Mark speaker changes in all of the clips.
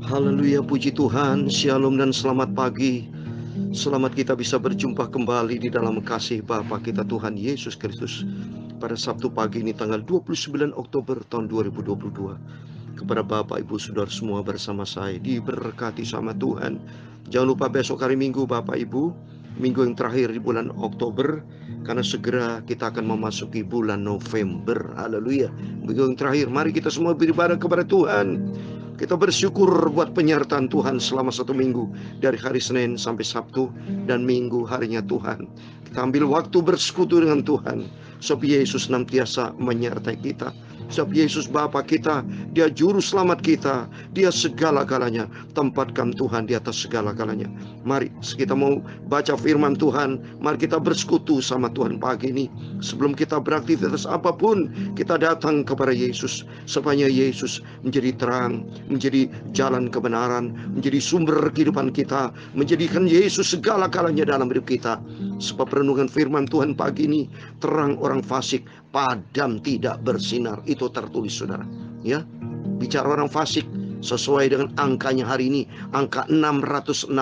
Speaker 1: Haleluya, puji Tuhan, shalom dan selamat pagi. Selamat kita bisa berjumpa kembali di dalam kasih Bapa kita Tuhan Yesus Kristus pada Sabtu pagi ini tanggal 29 Oktober tahun 2022. Kepada Bapak, Ibu, Saudara semua bersama saya diberkati sama Tuhan. Jangan lupa besok hari Minggu Bapak Ibu, minggu yang terakhir di bulan Oktober, karena segera kita akan memasuki bulan November. Haleluya, minggu yang terakhir. Mari kita semua beribadah kepada Tuhan. Kita bersyukur buat penyertaan Tuhan selama 1 minggu, dari hari Senin sampai Sabtu, dan Minggu harinya Tuhan. Kita ambil waktu bersekutu dengan Tuhan, sebab Yesus senantiasa menyertai kita. Sebab Yesus Bapa kita, Dia juru selamat kita, Dia segala-galanya. Tempatkan Tuhan di atas segala-galanya. Mari kita mau baca firman Tuhan. Mari kita bersekutu sama Tuhan pagi ini. Sebelum kita beraktivitas apapun, kita datang kepada Yesus, supaya Yesus menjadi terang, menjadi jalan kebenaran, menjadi sumber kehidupan kita, menjadikan Yesus segala-galanya dalam hidup kita. Sebab renungan firman Tuhan pagi ini, terang orang fasik, padam tidak bersinar. Itu tertulis, saudara. Ya, bicara orang fasik sesuai dengan angkanya hari ini, angka 666.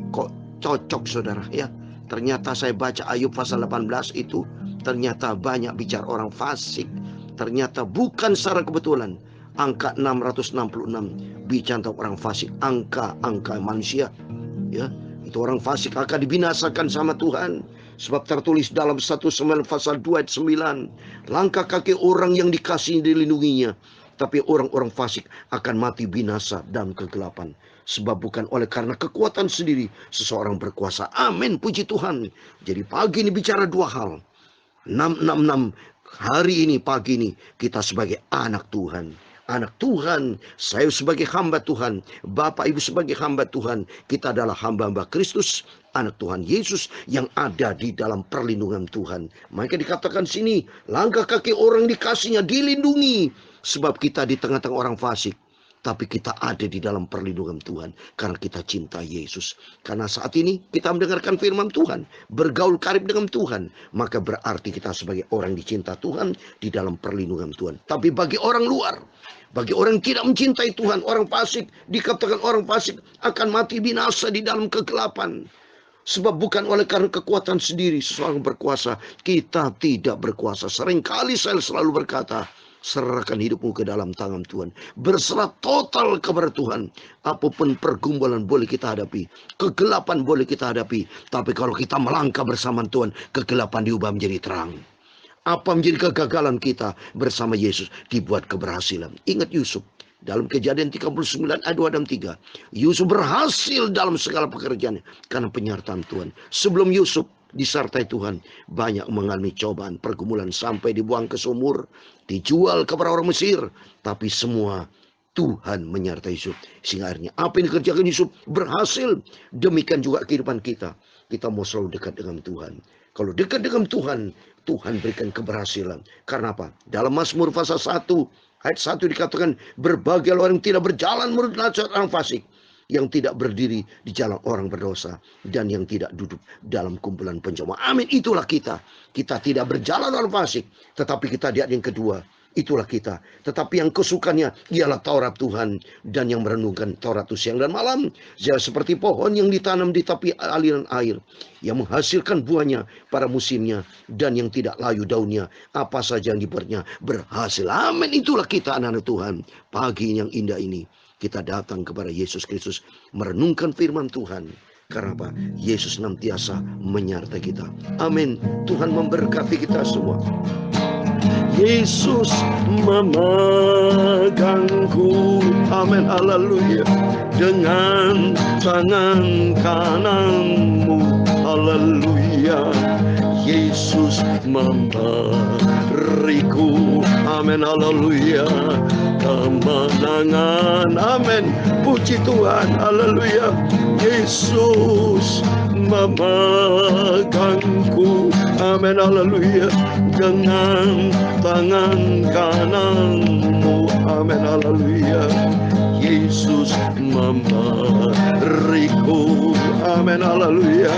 Speaker 1: Kok cocok, saudara? Ya, ternyata saya baca Ayub pasal 18 itu, ternyata banyak bicara orang fasik. Ternyata bukan secara kebetulan. Angka 666 bicara tentang orang fasik, angka manusia. Ya, itu orang fasik akan dibinasakan sama Tuhan. Sebab tertulis dalam 1 Samuel pasal 2 ayat 9, langkah kaki orang yang dikasihi dilindunginya, tapi orang-orang fasik akan mati binasa dalam kegelapan. Sebab bukan oleh karena kekuatan sendiri seseorang berkuasa. Amin, puji Tuhan. Jadi pagi ini bicara dua hal. 666 hari ini, pagi ini, kita sebagai anak Tuhan. Anak Tuhan, saya sebagai hamba Tuhan, Bapak Ibu sebagai hamba Tuhan, kita adalah hamba-hamba Kristus, anak Tuhan Yesus yang ada di dalam perlindungan Tuhan. Maka dikatakan sini, langkah kaki orang dikasihnya dilindungi, sebab kita di tengah-tengah orang fasik, tapi kita ada di dalam perlindungan Tuhan karena kita cinta Yesus. Karena saat ini kita mendengarkan firman Tuhan, bergaul karib dengan Tuhan, maka berarti kita sebagai orang dicinta Tuhan di dalam perlindungan Tuhan. Tapi bagi orang luar, bagi orang yang tidak mencintai Tuhan, orang fasik, dikatakan orang fasik akan mati binasa di dalam kegelapan. Sebab bukan oleh karena kekuatan sendiri seseorang berkuasa. Kita tidak berkuasa. Seringkali saya selalu berkata, serahkan hidupmu ke dalam tangan Tuhan. Berserah total kepada Tuhan. Apapun pergumulan boleh kita hadapi, kegelapan boleh kita hadapi, tapi kalau kita melangkah bersama Tuhan, kegelapan diubah menjadi terang. Apa menjadi kegagalan kita, bersama Yesus dibuat keberhasilan. Ingat Yusuf dalam Kejadian 39 ayat 2 dan 3. Yusuf berhasil dalam segala pekerjaannya karena penyertaan Tuhan. Sebelum Yusuf disertai Tuhan, banyak mengalami cobaan, pergumulan, sampai dibuang ke sumur, dijual kepada orang Mesir. Tapi semua Tuhan menyertai Yusuf, sehingga akhirnya apa yang dikerjakan Yusuf berhasil. Demikian juga kehidupan kita. Kita mau selalu dekat dengan Tuhan. Kalau dekat dengan Tuhan, Tuhan berikan keberhasilan. Karena apa? Dalam Mazmur pasal 1 ayat 1 dikatakan, berbahagia orang yang tidak berjalan menurut nasihat orang fasik, yang tidak berdiri di jalan orang berdosa, dan yang tidak duduk dalam kumpulan pencoma. Amin, itulah kita. Kita tidak berjalan orang fasik, tetapi kita di ayat yang kedua, itulah kita. Tetapi yang kesukaannya ialah Taurat Tuhan, dan yang merenungkan Taurat itu siang dan malam. Dia seperti pohon yang ditanam di tepi aliran air, yang menghasilkan buahnya pada musimnya, dan yang tidak layu daunnya. Apa saja yang dibuatnya berhasil. Amin, itulah kita anak-anak Tuhan. Pagi yang indah ini, kita datang kepada Yesus Kristus, merenungkan firman Tuhan. Karena apa? Yesus senantiasa menyertai kita. Amin. Tuhan memberkati kita semua. Yesus memegangku, amin, haleluya, dengan tangan kananmu, haleluya. Yesus memberiku, amin, haleluya, kemenangan, amin, puji Tuhan, haleluya. Yesus memegangku, amin, haleluya, dengan tangan kananmu, amin, haleluya. Yesus memberiku, amin, haleluya,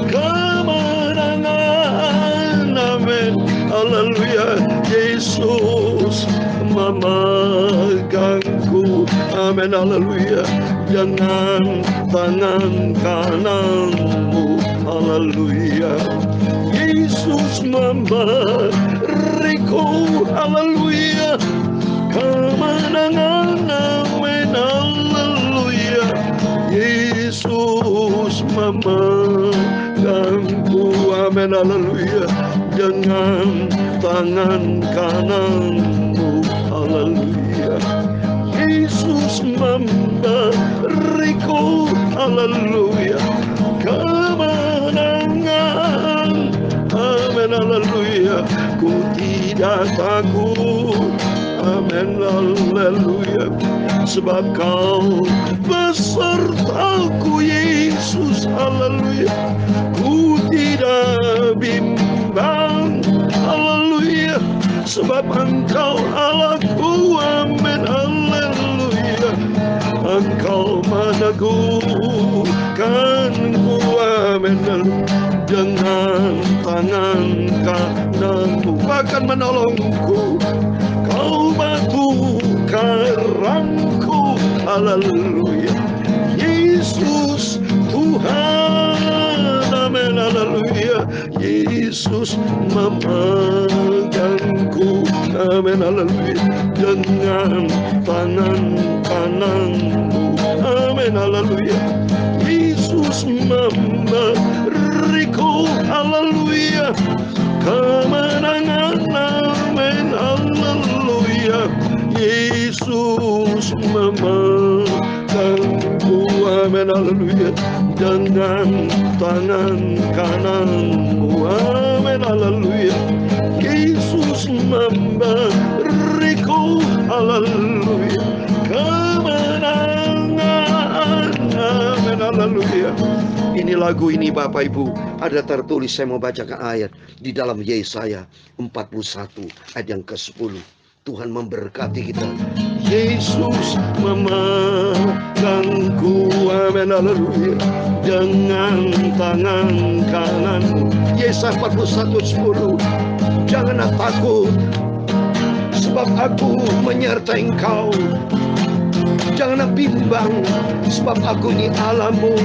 Speaker 1: kemenangan, amin, haleluya. Yesus memegangku, amin, haleluya. Dengan tangan kananmu, haleluya. Yesus memberiku, haleluya, kemenangan, amin, haleluya. Yesus memegangku, amin, haleluya. Dengan tangan kananmu, haleluya. Yesus memberiku, haleluya, kemenangan, amin, haleluya. Ku tidak takut, amin, haleluya. Sebab kau besertaku, Yesus, haleluya. Ku tidak bimbang, haleluya. Sebab Engkau Allahku, amin, haleluya. Engkau meneguhkanku, amin, dengan tangan kananmu, bahkan menolongku. Kau batu karangku, haleluya. Yesus Tuhan, amin, haleluya. Yesus memegangku, amin, haleluya. Dengan tangan kananmu, amin, haleluya. Yesus memberiku, haleluya, kemenangan, amin, haleluya. Yesus memegangku, amin, haleluya. Dengan tangan kananmu, amin, haleluya. Yesus memberiku, haleluya, kemenangan, amin, haleluya. Ini lagu ini Bapak Ibu ada tertulis, saya mau bacakan ayat di dalam Yesaya 41 ayat yang ke-10. Tuhan memberkati kita. Yesus memegangku, amin, haleluya, dengan tangan kananmu. Yesaya 41:10. Janganlah takut, sebab aku menyertai engkau. Janganlah bimbang, sebab aku ini Allahmu.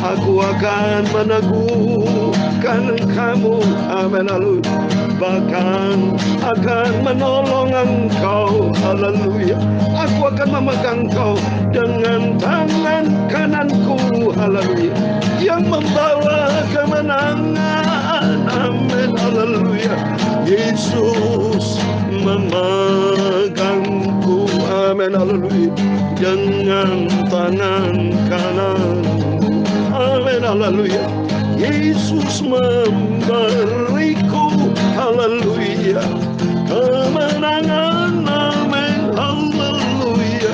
Speaker 1: Aku akan meneguhkan kamu, amin, haleluya. Bahkan akan menolong engkau, haleluya. Aku akan memegang engkau dengan tangan kananku, haleluya, yang membawa kemenangan, amin, haleluya. Yesus memegangku, amin, haleluya, dengan tangan kananmu, amin, haleluya. Yesus memberiku, haleluya, kemenangan, amin, haleluya.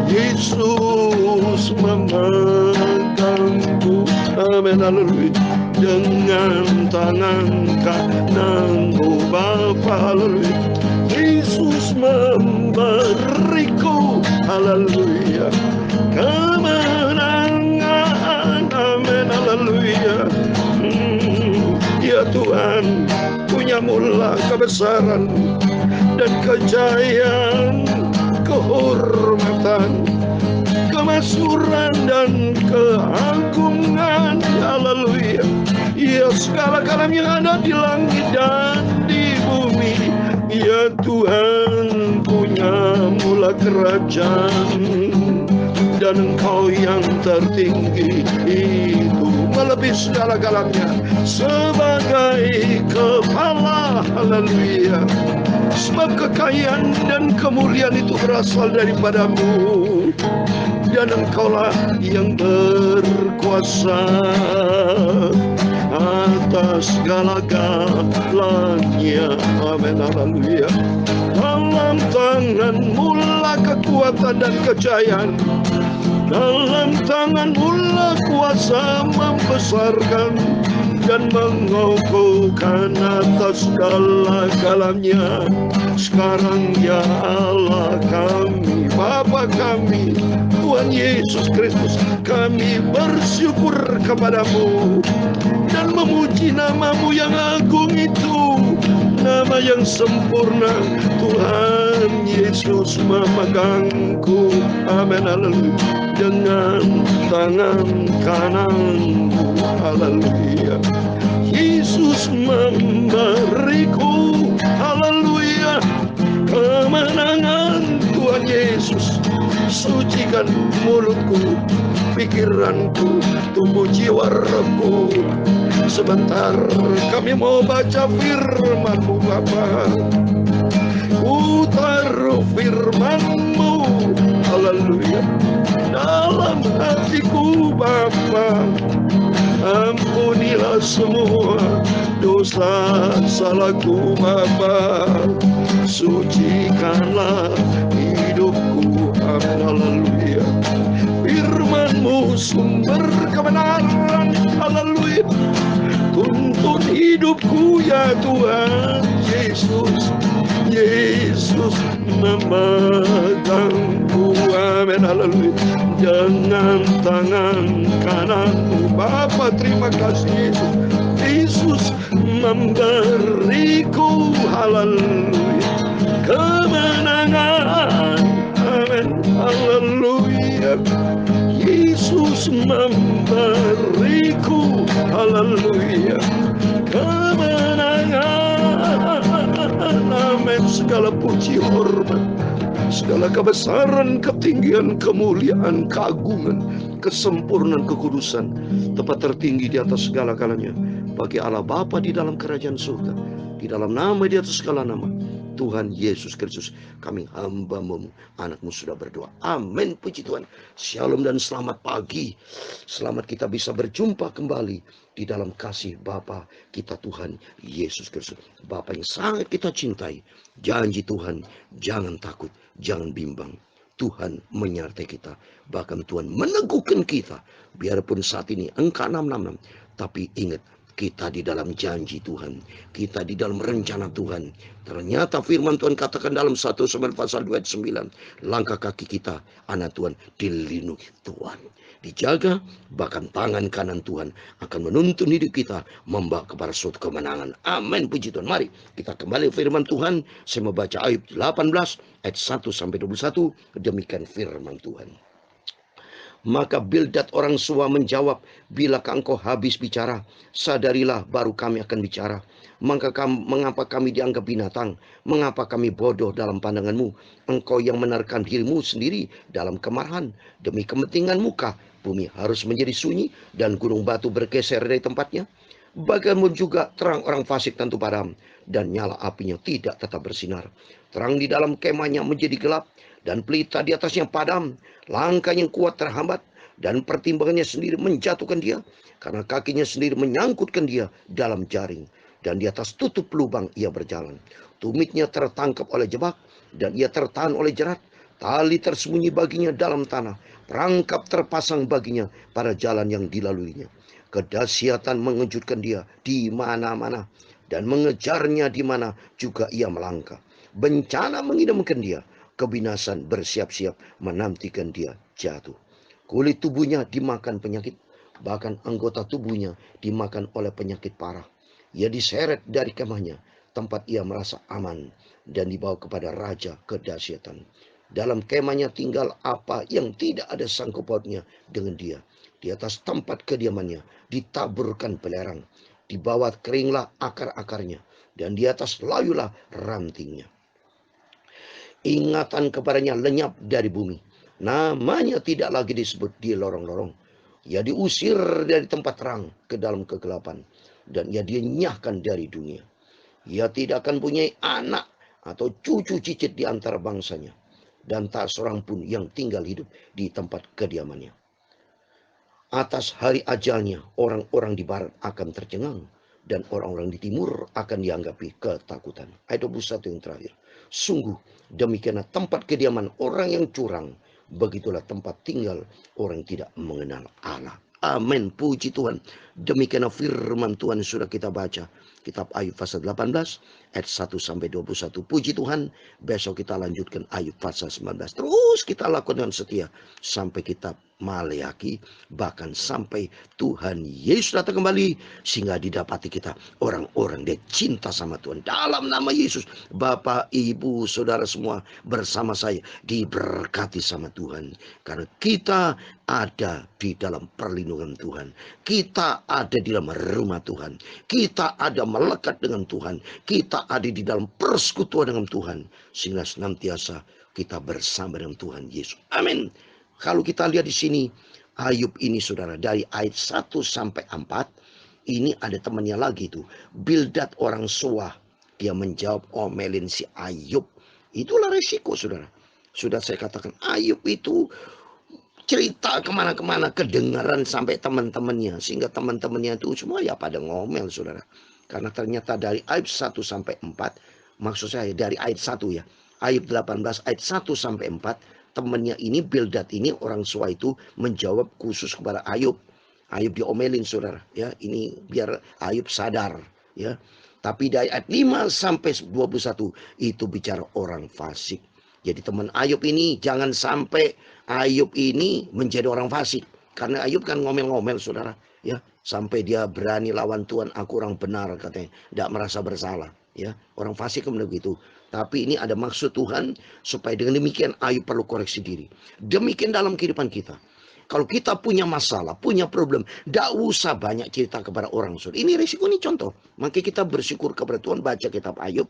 Speaker 1: Yesus memegangku, amin, haleluya, dengan tangan kananmu, Bapa, haleluya. Yesus memberiku, haleluya, kemenangan, amin, haleluya. Ya Tuhan, punyamulah kebesaran dan kejayaan, kehormatan, kemasyhuran dan keagungan, haleluya. Ya segala kalam yang ada di langit dan di bumi, ya Tuhan, punyamulah kerajaan, dan Engkau yang tertinggi itu melebihi segala-galanya sebagai kepala, haleluya. Sebab kekayaan dan kemuliaan itu berasal daripadamu, dan Engkaulah yang berkuasa atas segala-galanya, amin, haleluya. Dalam tanganmu lah kekuatan dan kejayaan, dalam tanganmu lah kuasa membesarkan dan mengokohkan atas segala-galanya. Sekarang ya Allah kami, Bapa kami, Tuhan Yesus Kristus, kami bersyukur kepadamu dan memuji namamu yang agung itu, nama yang sempurna, Tuhan Yesus memegangku, amin, haleluya, dengan tangan kananmu, haleluya. Yesus memberiku, haleluya, kemenangan. Tuhan Yesus sucikan mulutku, pikiranku, tubuh jiwa rohku. Sebentar kami mau baca firman-Mu Bapa. Ku taruh firman-Mu, haleluya, dalam hatiku Bapa. Ampunilah semua dosa salahku Bapa. Sucikanlah hidupku, amin, haleluya. Firman-Mu sumber kebenaran, haleluya. Tuntun hidupku ya Tuhan Yesus. Yesus memegangku, amin, haleluya, dengan tangan kananmu Bapa. Terima kasih Yesus. Yesus memberiku, haleluya, kemenangan, amin, haleluya. Yesus memberiku, haleluya, kemenangan, amin. Segala puji hormat, segala kebesaran, ketinggian, kemuliaan, keagungan, kesempurnaan, kekudusan, tempat tertinggi di atas segala-galanya bagi Allah Bapa di dalam kerajaan surga, di dalam nama di atas segala nama, Tuhan Yesus Kristus. Kami hamba-Mu, anak-Mu sudah berdoa. Amin. Puji Tuhan. Shalom dan selamat pagi. Selamat kita bisa berjumpa kembali di dalam kasih Bapa kita Tuhan Yesus Kristus. Bapa yang sangat kita cintai. Janji Tuhan, jangan takut, jangan bimbang. Tuhan menyertai kita. Bahkan Tuhan meneguhkan kita. Biarpun saat ini angka 666. Tapi ingat, kita di dalam janji Tuhan, kita di dalam rencana Tuhan. Ternyata firman Tuhan katakan dalam 1 Samuel pasal 29, langkah kaki kita, anak Tuhan, dilindungi Tuhan, dijaga, bahkan tangan kanan Tuhan akan menuntun hidup kita, membawa kepada suatu kemenangan. Amin. Puji Tuhan. Mari kita kembali firman Tuhan. Saya membaca Ayub 18 ayat 1 sampai 21. Demikian firman Tuhan. Maka Bildad orang Suwa menjawab, bilakah engkau habis bicara? Sadarilah, baru kami akan bicara. Mengapa kami dianggap binatang? Mengapa kami bodoh dalam pandanganmu? Engkau yang menaruhkan dirimu sendiri dalam kemarahan. Demi kepentingan muka, bumi harus menjadi sunyi dan gunung batu bergeser dari tempatnya. Bagaimana juga terang orang fasik tentu padam, dan nyala apinya tidak tetap bersinar. Terang di dalam kemahnya menjadi gelap, dan pelita di atasnya padam. Langkah yang kuat terhambat, dan pertimbangannya sendiri menjatuhkan dia, karena kakinya sendiri menyangkutkan dia dalam jaring, dan di atas tutup lubang ia berjalan. Tumitnya tertangkap oleh jebak, dan ia tertahan oleh jerat. Tali tersembunyi baginya dalam tanah, perangkap terpasang baginya pada jalan yang dilaluinya. Kedahsyatan mengejutkan dia di mana-mana, dan mengejarnya di mana juga ia melangkah. Bencana mengidamkan dia, kebinasan bersiap-siap menantikan dia jatuh. Kulit tubuhnya dimakan penyakit, bahkan anggota tubuhnya dimakan oleh penyakit parah. Ia diseret dari kemahnya, tempat ia merasa aman, dan dibawa kepada raja kedahsyatan. Dalam kemahnya tinggal apa yang tidak ada sangkut pautnya dengan dia. Di atas tempat kediamannya ditaburkan belerang, di bawah keringlah akar-akarnya, dan di atas layulah rantingnya. Ingatan kepadanya lenyap dari bumi. Namanya tidak lagi disebut di lorong-lorong. Ia diusir dari tempat terang ke dalam kegelapan, dan ia dinyahkan dari dunia. Ia tidak akan punya anak atau cucu cicit di antara bangsanya, dan tak seorang pun yang tinggal hidup di tempat kediamannya. Atas hari ajalnya, orang-orang di barat akan tercengang, dan orang-orang di timur akan dianggapi ketakutan. Ayat 21 yang terakhir. Sungguh demikianlah tempat kediaman orang yang curang, begitulah tempat tinggal orang yang tidak mengenal Allah. Amin. Puji Tuhan. Demikianlah firman Tuhan yang sudah kita baca. Kitab Ayub pasal 18 ayat 1 sampai 21. Puji Tuhan, besok kita lanjutkan Ayub pasal 19. Terus kita lakukan dengan setia sampai kitab Maleaki, bahkan sampai Tuhan Yesus datang kembali, sehingga didapati kita orang-orang dia cinta sama Tuhan. Dalam nama Yesus, Bapak, Ibu, Saudara semua bersama saya diberkati sama Tuhan. Karena kita ada di dalam perlindungan Tuhan. Kita ada di dalam rumah Tuhan. Kita ada melekat dengan Tuhan. Kita ada di dalam persekutuan dengan Tuhan. Sehingga senantiasa kita bersama dengan Tuhan Yesus. Amin. Kalau kita lihat di sini, Ayub ini saudara, dari ayat 1 sampai 4, ini ada temannya lagi tuh. Bildad orang Suah. Dia menjawab omelin si Ayub. Itulah resiko saudara. Sudah saya katakan, Ayub itu cerita kemana-kemana, kedengaran sampai teman-temannya. Sehingga teman-temannya itu semua ya pada ngomel saudara. Karena ternyata dari ayat 1 sampai 4, maksud saya dari ayat 1 ya. Ayub 18 ayat 1 sampai 4. Temannya ini, Bildad ini, orang Suah itu menjawab khusus kepada Ayub. Ayub diomelin saudara. Ya, ini biar Ayub sadar. Ya, tapi dari ayat 5 sampai 21 itu bicara orang fasik. Jadi teman Ayub ini jangan sampai Ayub ini menjadi orang fasik. Karena Ayub kan ngomel-ngomel saudara. Ya, sampai dia berani lawan Tuhan. Aku orang benar katanya. Tidak merasa bersalah. Ya, orang fasik kemudian begitu. Tapi ini ada maksud Tuhan supaya dengan demikian Ayub perlu koreksi diri. Demikian dalam kehidupan kita. Kalau kita punya masalah, punya problem, tidak usah banyak cerita kepada orang. Ini risiko, ini contoh. Maka kita bersyukur kepada Tuhan, baca kitab Ayub.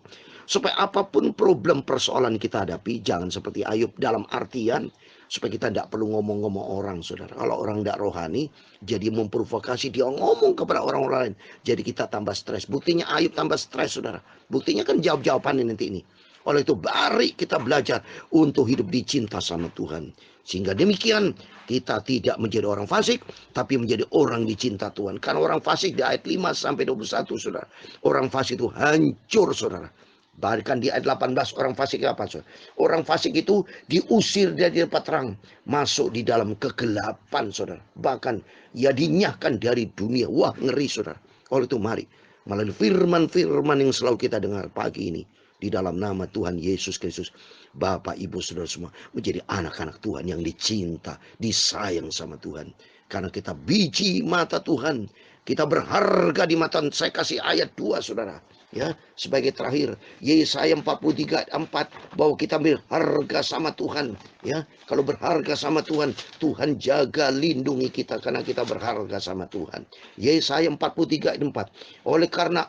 Speaker 1: Supaya apapun problem persoalan kita hadapi, jangan seperti Ayub dalam artian supaya kita tidak perlu ngomong-ngomong orang, saudara. Kalau orang tidak rohani, jadi memprovokasi dia ngomong kepada orang lain. Jadi kita tambah stres. Buktinya Ayub tambah stres, saudara. Buktinya kan jawab-jawabannya nanti ini. Oleh itu mari kita belajar untuk hidup dicinta sama Tuhan. Sehingga demikian kita tidak menjadi orang fasik, tapi menjadi orang dicinta Tuhan. Karena orang fasik di ayat 5 sampai 21 saudara. Orang fasik itu hancur saudara. Bahkan di ayat 18 orang fasik apa saudara? Orang fasik itu diusir dari tempat terang, masuk di dalam kegelapan saudara. Bahkan ia dinyahkan dari dunia. Wah ngeri saudara. Oleh itu mari melalui firman-firman yang selalu kita dengar pagi ini, di dalam nama Tuhan Yesus Kristus, Bapak, Ibu, Saudara semua menjadi anak-anak Tuhan yang dicinta, disayang sama Tuhan. Karena kita biji mata Tuhan, kita berharga di mata. Saya kasih ayat 2 saudara. Ya, sebagai terakhir, Yesaya 43 ayat 4, bahwa kita berharga sama Tuhan. Ya, kalau berharga sama Tuhan, Tuhan jaga lindungi kita karena kita berharga sama Tuhan. Yesaya 43 ayat 4, oleh karena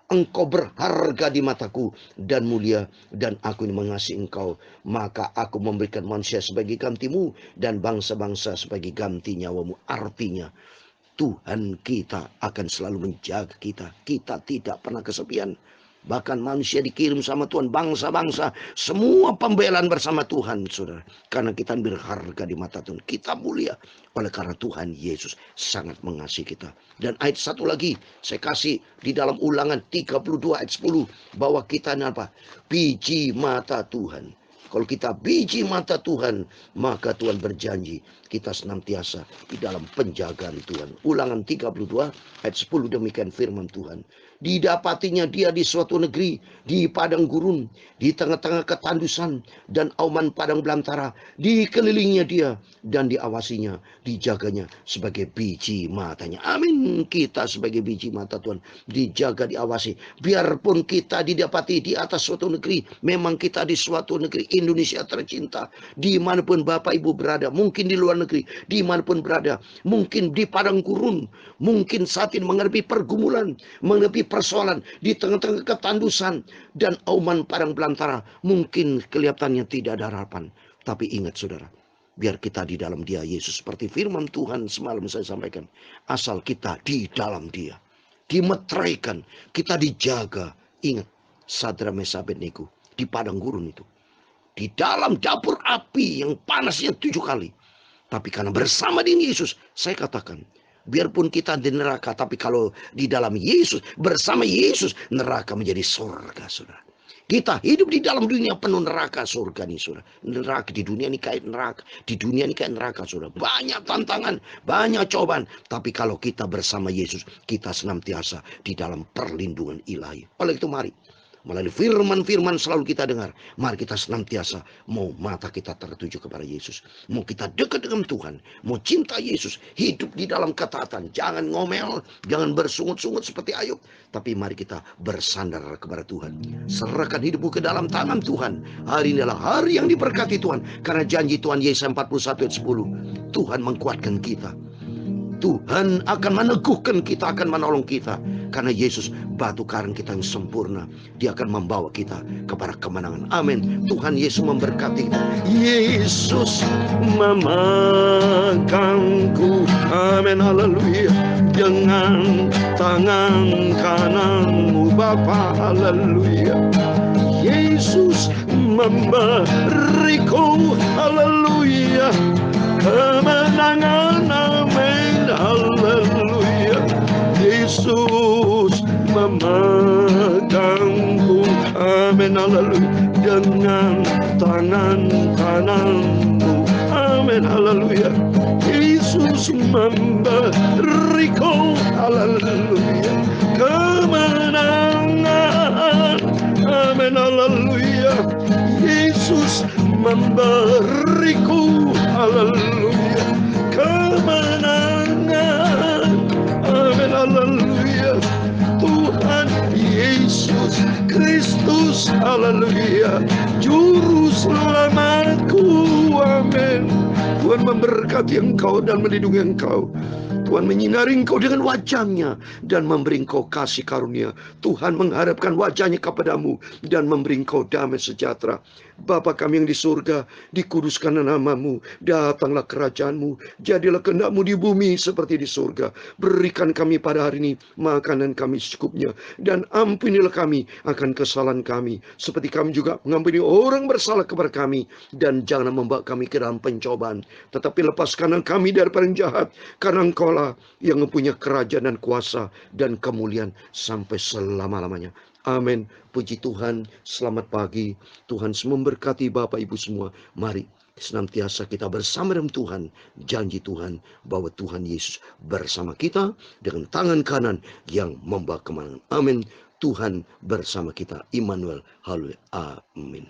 Speaker 1: Engkau berharga di mataku dan mulia, dan aku ini mengasihi engkau, maka aku memberikan manusia sebagai gantimu dan bangsa-bangsa sebagai ganti nyawamu. Artinya Tuhan kita akan selalu menjaga kita. Kita tidak pernah kesepian. Bahkan manusia dikirim sama Tuhan, bangsa-bangsa, semua pembelaan bersama Tuhan, saudara. Karena kita berharga di mata Tuhan. Kita mulia oleh karena Tuhan Yesus sangat mengasihi kita. Dan ayat satu lagi, saya kasih di dalam Ulangan 32 ayat 10, bahwa kita ini apa? Biji mata Tuhan. Kalau kita biji mata Tuhan, maka Tuhan berjanji kita senantiasa di dalam penjagaan Tuhan. Ulangan 32 ayat 10, demikian firman Tuhan. Didapatinya dia di suatu negeri, di padang gurun, di tengah-tengah ketandusan dan auman padang belantara. Dikelilinginya dia dan diawasinya, dijaganya sebagai biji matanya. Amin. Kita sebagai biji mata Tuhan dijaga, diawasi. Biarpun kita didapati di atas suatu negeri, memang kita di suatu negeri Indonesia tercinta, dimanapun Bapak Ibu berada, mungkin di luar negeri, dimanapun berada, mungkin di padang gurun, mungkin saat ini menghadapi pergumulan, menghadapi persoalan, di tengah-tengah ketandusan dan auman padang belantara, mungkin kelihatannya tidak ada harapan. Tapi ingat saudara, biar kita di dalam Dia Yesus, seperti firman Tuhan semalam saya sampaikan, asal kita di dalam Dia, dimeteraikan, kita dijaga. Ingat Sadra Mesha Abednego di padang gurun itu, di dalam dapur api yang panasnya 7 kali. Tapi karena bersama dengan Yesus, saya katakan, biarpun kita di neraka, tapi kalau di dalam Yesus, bersama Yesus, neraka menjadi surga, saudara. Kita hidup di dalam dunia penuh neraka surga nih saudara. Neraka di dunia ini kayak neraka. Di dunia ini kayak neraka saudara. Banyak tantangan, banyak cobaan. Tapi kalau kita bersama Yesus, kita senantiasa di dalam perlindungan ilahi. Oleh itu mari, melalui firman-firman selalu kita dengar, mari kita senantiasa mau mata kita tertuju kepada Yesus. Mau kita dekat dengan Tuhan. Mau cinta Yesus. Hidup di dalam ketaatan. Jangan ngomel. Jangan bersungut-sungut seperti Ayub. Tapi mari kita bersandar kepada Tuhan. Serahkan hidupmu ke dalam tangan Tuhan. Hari ini adalah hari yang diberkati Tuhan. Karena janji Tuhan Yesaya 41 ayat 10. Tuhan menguatkan kita. Tuhan akan meneguhkan kita, akan menolong kita. Karena Yesus batu karang kita yang sempurna. Dia akan membawa kita kepada kemenangan. Amin. Tuhan Yesus memberkati kita. Yesus memegangku. Amin. Haleluya. Dengan tangan kananmu Bapa. Haleluya. Yesus memberiku. Haleluya. Kemenangan. Amin. Haleluya. Yesus memegangku. Amin. Haleluya. Dengan tangan kananmu. Amin. Haleluya. Yesus memberiku. Haleluya. Kemenangan. Amin. Haleluya. Yesus memberiku. Haleluya. Kemenangan. Amin. Haleluya. Tuhan Yesus Kristus. Haleluya. Juru selamatku. Amin. Tuhan memberkati engkau dan melindungi engkau. Tuhan menyinari engkau dengan wajahnya dan memberi engkau kasih karunia. Tuhan mengharapkan wajahnya kepadamu dan memberi engkau damai sejahtera. Bapa kami yang di surga, dikuduskan namamu, datanglah kerajaanmu, jadilah kehendakmu di bumi seperti di surga. Berikan kami pada hari ini makanan kami secukupnya, dan ampunilah kami akan kesalahan kami, seperti kami juga mengampuni orang bersalah kepada kami. Dan jangan membawa kami ke dalam pencobaan, tetapi lepaskan kami daripada yang jahat, karena engkau yang mempunyai kerajaan dan kuasa dan kemuliaan sampai selama-lamanya. Amin. Puji Tuhan. Selamat pagi. Tuhan memberkati Bapak Ibu semua. Mari senantiasa kita bersama dengan Tuhan. Janji Tuhan bahwa Tuhan Yesus bersama kita dengan tangan kanan yang membawa kemenangan. Amin. Tuhan bersama kita. Immanuel. Haleluya. Amin.